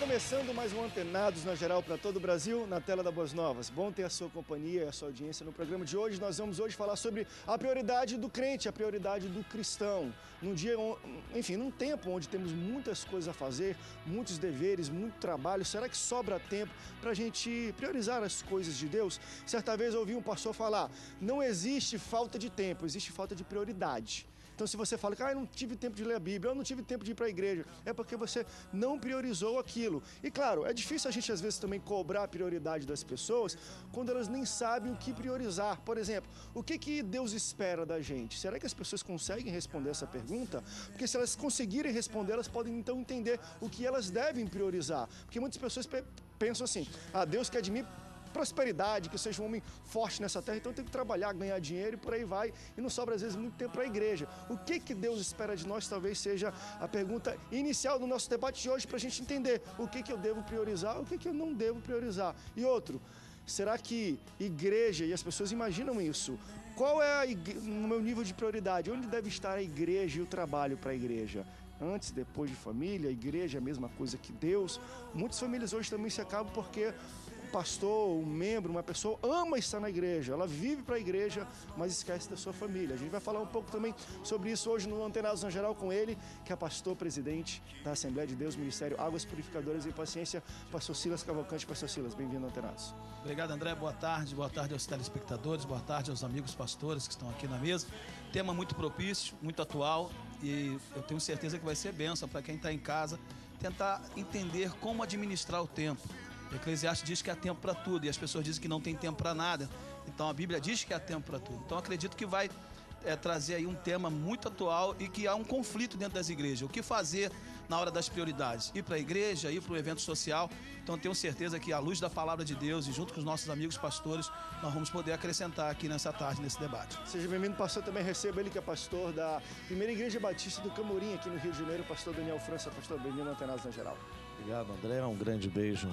começando mais um Antenados na Geral para todo o Brasil, na tela da Boas Novas. Bom ter a sua companhia e a sua audiência no programa de hoje. Nós vamos hoje falar sobre a prioridade do crente, a prioridade do cristão. Num dia, enfim, num tempo onde temos muitas coisas a fazer, muitos deveres, muito trabalho, será que sobra tempo para a gente priorizar as coisas de Deus? Certa vez eu ouvi um pastor falar, não existe falta de tempo, existe falta de prioridade. Então, se você fala que eu não tive tempo de ler a Bíblia, eu não tive tempo de ir para a igreja, é porque você não priorizou aquilo. E claro, é difícil a gente às vezes também cobrar a prioridade das pessoas quando elas nem sabem o que priorizar. Por exemplo, o que Deus espera da gente? Será que as pessoas conseguem responder essa pergunta? Porque se elas conseguirem responder, elas podem então entender o que elas devem priorizar. Porque muitas pessoas pensam assim, Deus quer de mim prosperidade, que eu seja um homem forte nessa terra, então eu tenho que trabalhar, ganhar dinheiro e por aí vai, e não sobra às vezes muito tempo para a igreja. O que Deus espera de nós talvez seja a pergunta inicial do nosso debate de hoje, para a gente entender o que eu devo priorizar, o que eu não devo priorizar. E outro, será que igreja, e as pessoas imaginam isso, qual é no meu nível de prioridade, onde deve estar a igreja e o trabalho para a igreja? Antes, depois de família, a igreja é a mesma coisa que Deus. Muitas famílias hoje também se acabam porque um pastor, um membro, uma pessoa ama estar na igreja, ela vive para a igreja, mas esquece da sua família. A gente vai falar um pouco também sobre isso hoje no Antenados na Geral com ele, que é pastor presidente da Assembleia de Deus, Ministério Águas Purificadoras e Paciência, pastor Silas Cavalcante. Pastor Silas, bem-vindo ao Antenados. Obrigado, André, boa tarde aos telespectadores, boa tarde aos amigos pastores que estão aqui na mesa. Tema muito propício, muito atual, e eu tenho certeza que vai ser bênção para quem está em casa, tentar entender como administrar o tempo. O Eclesiastes diz que há tempo para tudo e as pessoas dizem que não tem tempo para nada. Então a Bíblia diz que há tempo para tudo. Então acredito que vai trazer aí um tema muito atual e que há um conflito dentro das igrejas. O que fazer na hora das prioridades? Ir para a igreja, ir para o evento social. Então tenho certeza que à luz da palavra de Deus e junto com os nossos amigos pastores, nós vamos poder acrescentar aqui nessa tarde, nesse debate. Seja bem-vindo, pastor. Também recebo ele que é pastor da Primeira Igreja Batista do Camorim, aqui no Rio de Janeiro, pastor Daniel França. Pastor, bem-vindo ao Antenados na Geral. Obrigado, André. Um grande beijo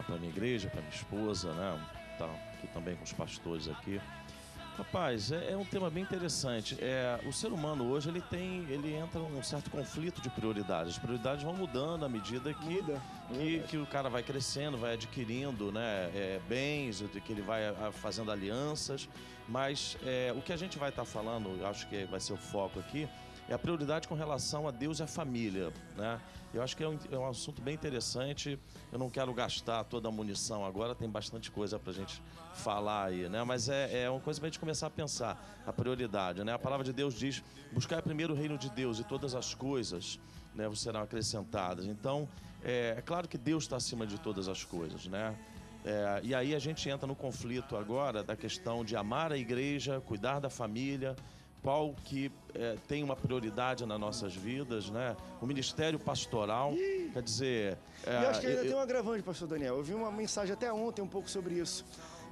para minha igreja, para minha esposa, né? Tá aqui também com os pastores aqui. Rapaz, é um tema bem interessante. O ser humano hoje ele entra num certo conflito de prioridades. As prioridades vão mudando à medida que o cara vai crescendo, vai adquirindo, né, bens, que ele vai fazendo alianças. Mas o que a gente vai estar falando, acho que vai ser o foco aqui, é a prioridade com relação a Deus e a família, né? Eu acho que é um assunto bem interessante. Eu não quero gastar toda a munição agora, tem bastante coisa pra gente falar aí, né? Mas é uma coisa pra gente começar a pensar, a prioridade, né? A palavra de Deus diz, buscar primeiro o reino de Deus e todas as coisas, né, serão acrescentadas. Então, é claro que Deus está acima de todas as coisas, né? E aí a gente entra no conflito agora da questão de amar a igreja, cuidar da família, qual que tem uma prioridade nas nossas vidas, né? O ministério pastoral, quer dizer... E acho que ainda tem um agravante, pastor Daniel. Eu vi uma mensagem até ontem um pouco sobre isso.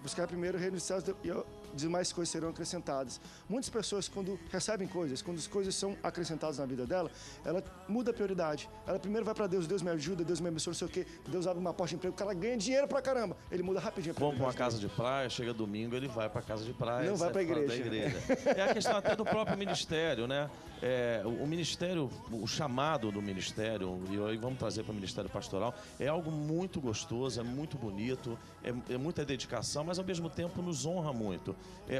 Buscar primeiro o reino dos céus e demais coisas serão acrescentadas. Muitas pessoas, quando recebem coisas, quando as coisas são acrescentadas na vida dela, ela muda a prioridade. Ela primeiro vai para Deus, Deus me ajuda, Deus me abençoa, não sei o quê, Deus abre uma porta de emprego, o cara ganha dinheiro pra caramba. Ele muda rapidinho a prioridade. Vamos para uma casa de praia, chega domingo, ele vai para a casa de praia. Não vai para a igreja. É a questão até do próprio ministério, né? O ministério, o chamado do ministério, e aí vamos trazer para o ministério pastoral, é algo muito gostoso, é muito bonito, é muita dedicação, mas ao mesmo tempo nos honra muito.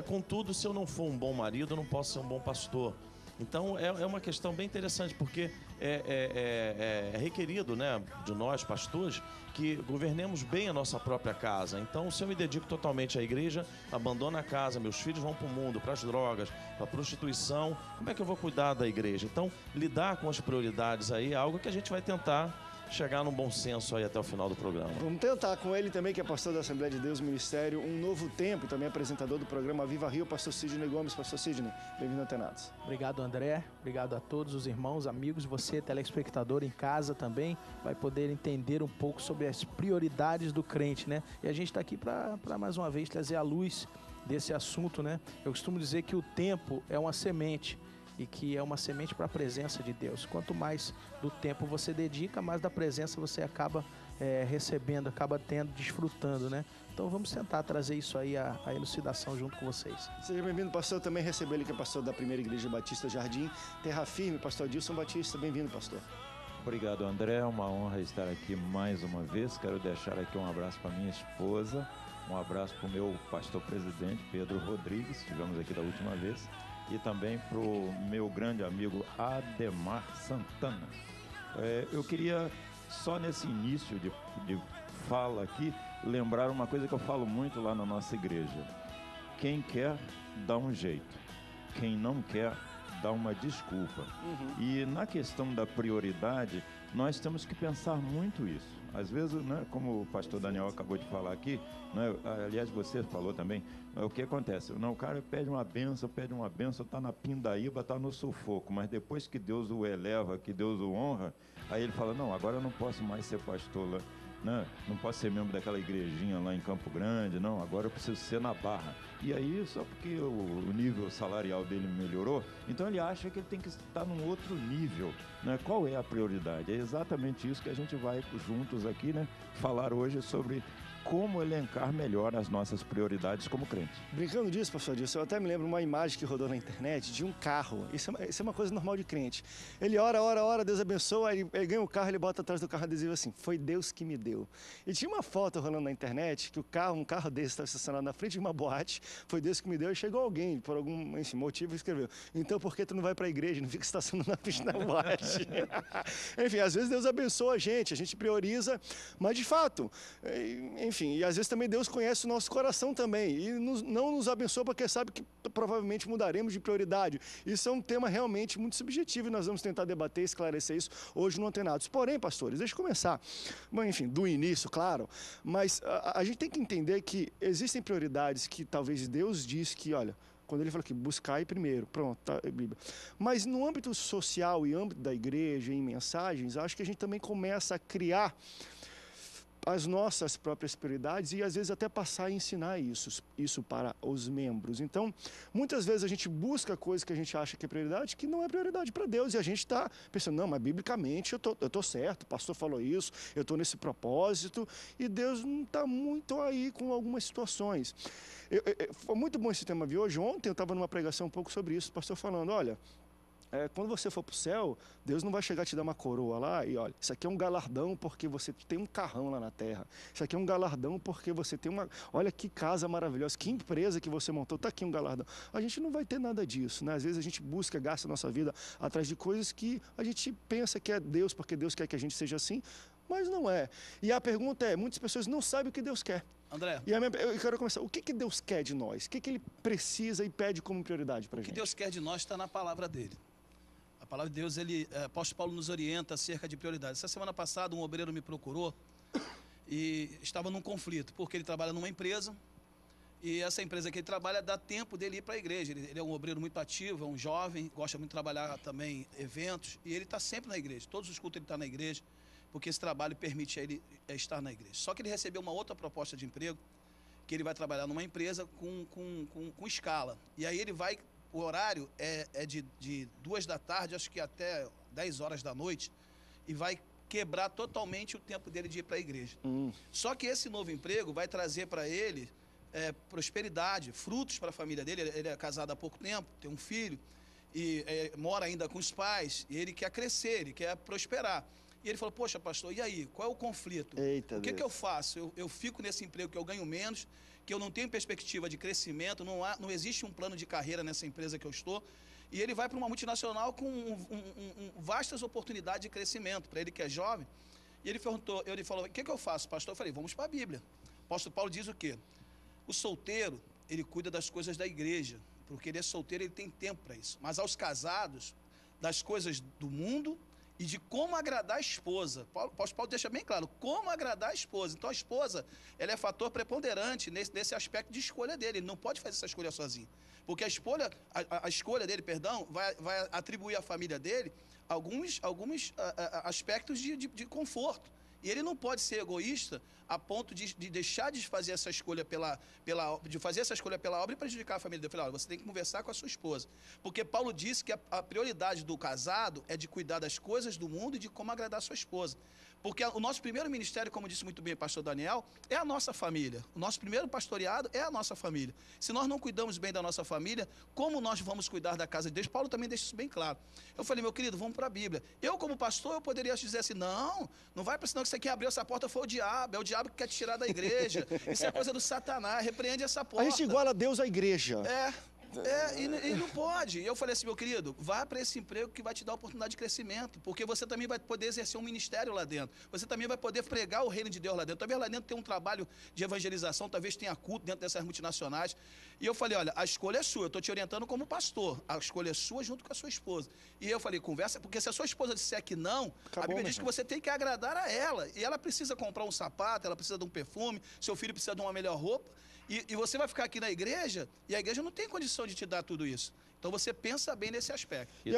Contudo, se eu não for um bom marido, eu não posso ser um bom pastor. Então é uma questão bem interessante, porque é requerido, né, de nós, pastores, que governemos bem a nossa própria casa. Então, se eu me dedico totalmente à igreja, abandono a casa, meus filhos vão para o mundo, para as drogas, para a prostituição, como é que eu vou cuidar da igreja? Então, lidar com as prioridades aí é algo que a gente vai tentar chegar num bom senso aí até o final do programa. Vamos tentar com ele também, que é pastor da Assembleia de Deus, Ministério Um Novo Tempo, e também apresentador do programa Viva Rio, pastor Sidney Gomes. Pastor Sidney, bem-vindo ao Antenados. Obrigado, André. Obrigado a todos os irmãos, amigos, você, telespectador em casa também, vai poder entender um pouco sobre as prioridades do crente, né? E a gente está aqui para mais uma vez trazer a luz desse assunto, né? Eu costumo dizer que o tempo é uma semente, e que é uma semente para a presença de Deus. Quanto mais do tempo você dedica, mais da presença você acaba recebendo, acaba tendo, desfrutando, né? Então vamos tentar trazer isso aí, a elucidação junto com vocês. Seja bem-vindo, pastor. Também recebeu ele que é pastor da Primeira Igreja Batista Jardim, Terra Firme, pastor Adilson Batista. Bem-vindo, pastor. Obrigado, André. É uma honra estar aqui mais uma vez. Quero deixar aqui um abraço para minha esposa, um abraço para o meu pastor-presidente, Pedro Rodrigues, estivemos aqui da última vez, e também para o meu grande amigo Ademar Santana. Eu queria, só nesse início de fala aqui, lembrar uma coisa que eu falo muito lá na nossa igreja. Quem quer, dá um jeito. Quem não quer, dá uma desculpa. E na questão da prioridade, nós temos que pensar muito isso. Às vezes, né, como o pastor Daniel acabou de falar aqui, né, aliás, você falou também, o que acontece? Não, o cara pede uma bênção, está na pindaíba, está no sufoco, mas depois que Deus o eleva, que Deus o honra, aí ele fala, não, agora eu não posso mais ser pastor lá, né? Não posso ser membro daquela igrejinha lá em Campo Grande, não, agora eu preciso ser na Barra. E aí, só porque o nível salarial dele melhorou, então ele acha que ele tem que estar num outro nível, né? Qual é a prioridade? É exatamente isso que a gente vai juntos aqui, né, falar hoje sobre como elencar melhor as nossas prioridades como crente. Brincando disso, pastor Dilson, eu até me lembro uma imagem que rodou na internet de um carro. Isso é uma coisa normal de crente. Ele ora, Deus abençoa, aí ele ganha o carro, ele bota atrás do carro adesivo assim, foi Deus que me deu. E tinha uma foto rolando na internet que um carro desse estava estacionado na frente de uma boate, foi Deus que me deu, e chegou alguém, por algum motivo, e escreveu, então por que tu não vai para a igreja, não fica estacionando na frente da boate? Enfim, às vezes Deus abençoa a gente prioriza, mas de fato, enfim, e às vezes também Deus conhece o nosso coração também e não nos abençoa porque sabe que provavelmente mudaremos de prioridade. Isso é um tema realmente muito subjetivo e nós vamos tentar debater e esclarecer isso hoje no Antenados. Porém, pastores, deixa eu começar, bom, enfim, do início, claro, mas a gente tem que entender que existem prioridades que talvez Deus diz que, olha, quando ele fala que buscai primeiro, pronto, tá, Bíblia. Mas no âmbito social e âmbito da igreja, em mensagens, acho que a gente também começa a criar as nossas próprias prioridades e às vezes até passar a ensinar isso para os membros. Então, muitas vezes a gente busca coisas que a gente acha que é prioridade, que não é prioridade para Deus, e a gente está pensando, não, mas biblicamente eu tô certo, o pastor falou isso, eu estou nesse propósito, e Deus não está muito aí com algumas situações. Foi muito bom esse tema de hoje. Ontem eu estava numa pregação um pouco sobre isso, o pastor falando, olha, quando você for para o céu, Deus não vai chegar a te dar uma coroa lá e olha, isso aqui é um galardão porque você tem um carrão lá na terra. Isso aqui é um galardão porque você tem olha que casa maravilhosa, que empresa que você montou, está aqui um galardão. A gente não vai ter nada disso, né? Às vezes a gente busca, gasta a nossa vida atrás de coisas que a gente pensa que é Deus, porque Deus quer que a gente seja assim, mas não é. E a pergunta é, muitas pessoas não sabem o que Deus quer. André, eu quero começar. O que Deus quer de nós? O que Ele precisa e pede como prioridade para a gente? O que Deus quer de nós está na palavra dele. A palavra de Deus, apóstolo Paulo nos orienta acerca de prioridades. Essa semana passada, um obreiro me procurou e estava num conflito, porque ele trabalha numa empresa e essa empresa que ele trabalha dá tempo dele ir para a igreja. Ele é um obreiro muito ativo, é um jovem, gosta muito de trabalhar também eventos e ele está sempre na igreja. Todos os cultos ele está na igreja, porque esse trabalho permite a ele estar na igreja. Só que ele recebeu uma outra proposta de emprego, que ele vai trabalhar numa empresa com escala. E aí ele vai... O horário é de 2 da tarde, acho que até 10 horas da noite, e vai quebrar totalmente o tempo dele de ir para a igreja. Só que esse novo emprego vai trazer para ele prosperidade, frutos para a família dele. Ele é casado há pouco tempo, tem um filho, e mora ainda com os pais, e ele quer crescer, ele quer prosperar. E ele falou, poxa, pastor, e aí? Qual é o conflito? Eita, o que eu faço? Eu fico nesse emprego que eu ganho menos, que eu não tenho perspectiva de crescimento, não existe um plano de carreira nessa empresa que eu estou, e ele vai para uma multinacional com vastas oportunidades de crescimento, para ele que é jovem. E ele falou, o que eu faço, pastor? Eu falei, vamos para a Bíblia. O apóstolo Paulo diz o quê? O solteiro, ele cuida das coisas da igreja, porque ele é solteiro, ele tem tempo para isso. Mas aos casados, das coisas do mundo e de como agradar a esposa. O apóstolo Paulo deixa bem claro, como agradar a esposa. Então a esposa, ela é fator preponderante nesse aspecto de escolha dele. Ele não pode fazer essa escolha sozinho. Porque a escolha dele, vai atribuir à família dele alguns aspectos de conforto. E ele não pode ser egoísta a ponto de deixar de fazer essa escolha pela obra e prejudicar a família dele. Eu falei, olha, você tem que conversar com a sua esposa. Porque Paulo disse que a prioridade do casado é de cuidar das coisas do mundo e de como agradar a sua esposa. Porque o nosso primeiro ministério, como disse muito bem o pastor Daniel, é a nossa família. O nosso primeiro pastoreado é a nossa família. Se nós não cuidamos bem da nossa família, como nós vamos cuidar da casa de Deus? Paulo também deixa isso bem claro. Eu falei, meu querido, vamos para a Bíblia. Eu, como pastor, eu poderia dizer assim, não vai para senão que você quer abrir essa porta foi o diabo. É o diabo que quer te tirar da igreja. Isso é coisa do Satanás, repreende essa porta. A gente iguala Deus à igreja. E não pode. E eu falei assim, meu querido, vá para esse emprego que vai te dar oportunidade de crescimento, porque você também vai poder exercer um ministério lá dentro. Você também vai poder pregar o reino de Deus lá dentro. Talvez lá dentro tenha um trabalho de evangelização, talvez tenha culto dentro dessas multinacionais. E eu falei, olha, a escolha é sua, eu estou te orientando como pastor. A escolha é sua junto com a sua esposa. E eu falei, conversa, porque se a sua esposa disser que não, a Bíblia diz que você tem que agradar a ela. E ela precisa comprar um sapato, ela precisa de um perfume, seu filho precisa de uma melhor roupa. E você vai ficar aqui na igreja, e a igreja não tem condição de te dar tudo isso. Então você pensa bem nesse aspecto. E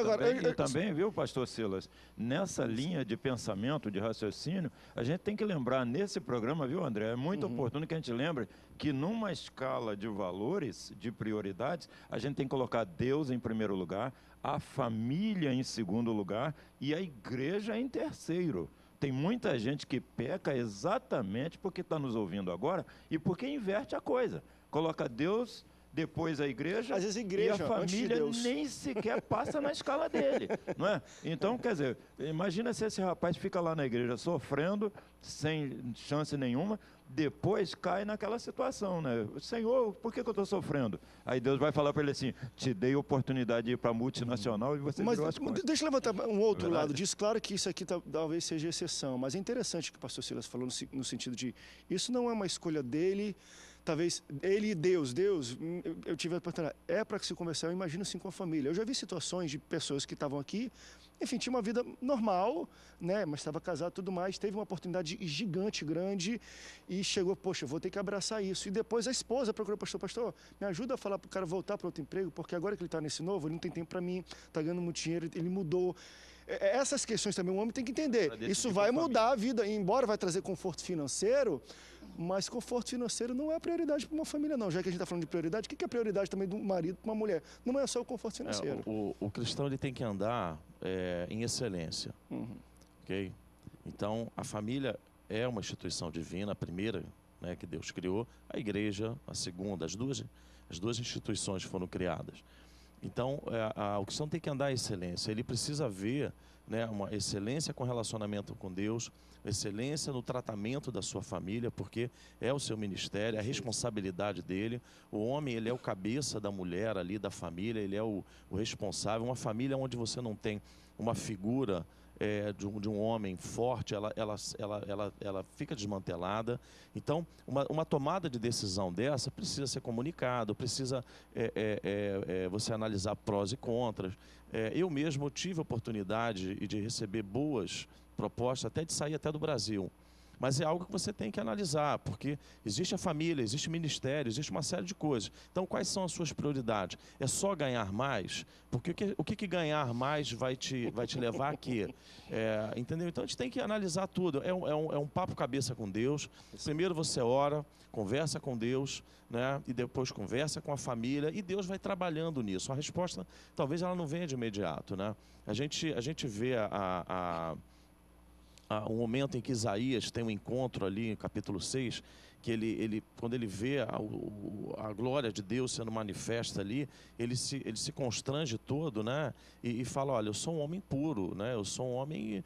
também, viu, pastor Silas, nessa linha de pensamento, de raciocínio, a gente tem que lembrar nesse programa, viu, André? É muito oportuno que a gente lembre que numa escala de valores, de prioridades, a gente tem que colocar Deus em primeiro lugar, a família em segundo lugar e a igreja em terceiro. Tem muita gente que peca exatamente porque está nos ouvindo agora e porque inverte a coisa. Coloca Deus, depois a igreja, às vezes a igreja, e a família nem sequer passa na escala dele. Não é? Então, quer dizer, imagina se esse rapaz fica lá na igreja sofrendo, sem chance nenhuma, depois cai naquela situação, né? Senhor, por que eu estou sofrendo? Aí Deus vai falar para ele assim, te dei oportunidade de ir para a multinacional e você virou as costas. Deixa eu levantar um outro lado disso. Claro que isso aqui talvez seja exceção, mas é interessante o que o pastor Silas falou no sentido de, isso não é uma escolha dele, talvez ele e Deus, eu tive a oportunidade, é para se conversar, eu imagino assim com a família. Eu já vi situações de pessoas que estavam aqui, enfim, tinha uma vida normal, né, mas estava casado e tudo mais, teve uma oportunidade gigante, grande, e chegou, poxa, vou ter que abraçar isso. E depois a esposa procurou o pastor, me ajuda a falar para o cara voltar para outro emprego, porque agora que ele está nesse novo, ele não tem tempo para mim, está ganhando muito dinheiro, ele mudou. Essas questões também o homem tem que entender. Isso vai mudar a vida, embora vai trazer conforto financeiro, mas conforto financeiro não é a prioridade para uma família, não. Já que a gente está falando de prioridade, o que é a prioridade também do marido para uma mulher? Não é só o conforto financeiro. O cristão ele tem que andar em excelência. Ok? Então, a família é uma instituição divina, a primeira, né, que Deus criou, a igreja, a segunda, as duas instituições foram criadas. Então, o cristão tem que andar em excelência. Ele precisa ver, né, uma excelência com relacionamento com Deus, excelência no tratamento da sua família, porque é o seu ministério, é a responsabilidade dele. O homem, ele é o cabeça da mulher ali, da família, ele é o responsável. Uma família onde você não tem uma figura de um homem forte, ela fica desmantelada. Então, uma tomada de decisão dessa precisa ser comunicado, precisa você analisar prós e contras. Eu mesmo tive a oportunidade de receber boas propostas, até de sair até do Brasil. Mas é algo que você tem que analisar, porque existe a família, existe o ministério, existe uma série de coisas. Então, quais são as suas prioridades? É só ganhar mais? Porque o que ganhar mais vai te levar a quê? Entendeu? Então, a gente tem que analisar tudo. É um papo cabeça com Deus. Primeiro você ora, conversa com Deus, né? E depois conversa com a família, e Deus vai trabalhando nisso. A resposta, talvez ela não venha de imediato, né? A gente vê um momento em que Isaías tem um encontro ali, em capítulo 6, que quando ele vê a glória de Deus sendo manifesta ali, ele se constrange todo, né? E fala, olha, eu sou um homem puro, né? Eu sou um homem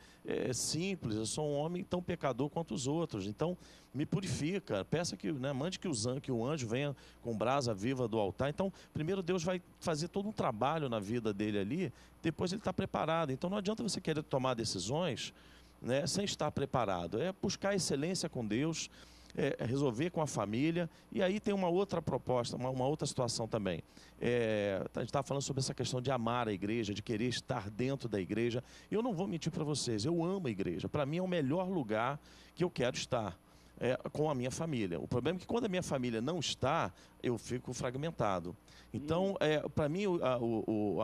simples, eu sou um homem tão pecador quanto os outros. Então, me purifica, peça que, né, mande que o anjo venha com brasa viva do altar. Então, primeiro Deus vai fazer todo um trabalho na vida dele ali, depois ele está preparado. Então, não adianta você querer tomar decisões, né, sem estar preparado. É buscar excelência com Deus, resolver com a família. E aí tem uma outra proposta, uma outra situação também. A gente está falando sobre essa questão de amar a igreja, de querer estar dentro da igreja. Eu não vou mentir para vocês, eu amo a igreja. Para mim é o melhor lugar que eu quero estar. com a minha família. O problema é que quando a minha família não está, eu fico fragmentado. Então, para mim,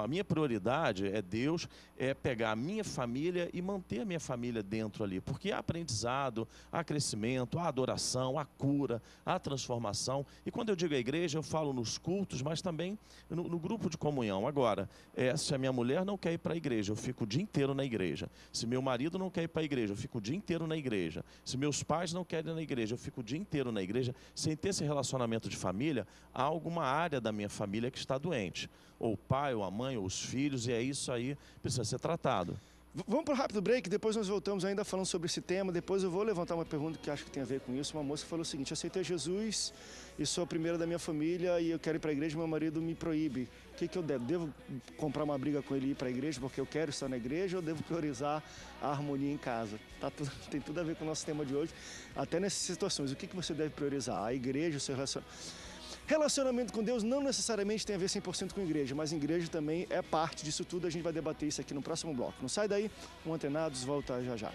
a minha prioridade é Deus, é pegar a minha família e manter a minha família dentro ali. Porque há aprendizado, há crescimento, há adoração, há cura, há transformação. E quando eu digo a igreja, eu falo nos cultos, mas também no grupo de comunhão. Agora, se a minha mulher não quer ir para a igreja, eu fico o dia inteiro na igreja. Se meu marido não quer ir para a igreja, eu fico o dia inteiro na igreja. Se meus pais não querem ir na igreja, eu fico o dia inteiro na igreja. Sem ter esse relacionamento de família, há alguma área da minha família que está doente. Ou o pai, ou a mãe, ou os filhos, e é isso aí, precisa ser tratado. Vamos para um rápido break, depois nós voltamos ainda falando sobre esse tema. Depois eu vou levantar uma pergunta que acho que tem a ver com isso. Uma moça falou o seguinte: aceitei Jesus e sou a primeira da minha família e eu quero ir para a igreja e meu marido me proíbe. O que eu devo? Devo comprar uma briga com ele e ir para a igreja porque eu quero estar na igreja, ou devo priorizar a harmonia em casa? Tem tudo a ver com o nosso tema de hoje, até nessas situações. O que você deve priorizar? A igreja, o seu relacionamento com Deus não necessariamente tem a ver 100% com igreja, mas igreja também é parte disso tudo. A gente vai debater isso aqui no próximo bloco. Não sai daí, o Antenados volta já já.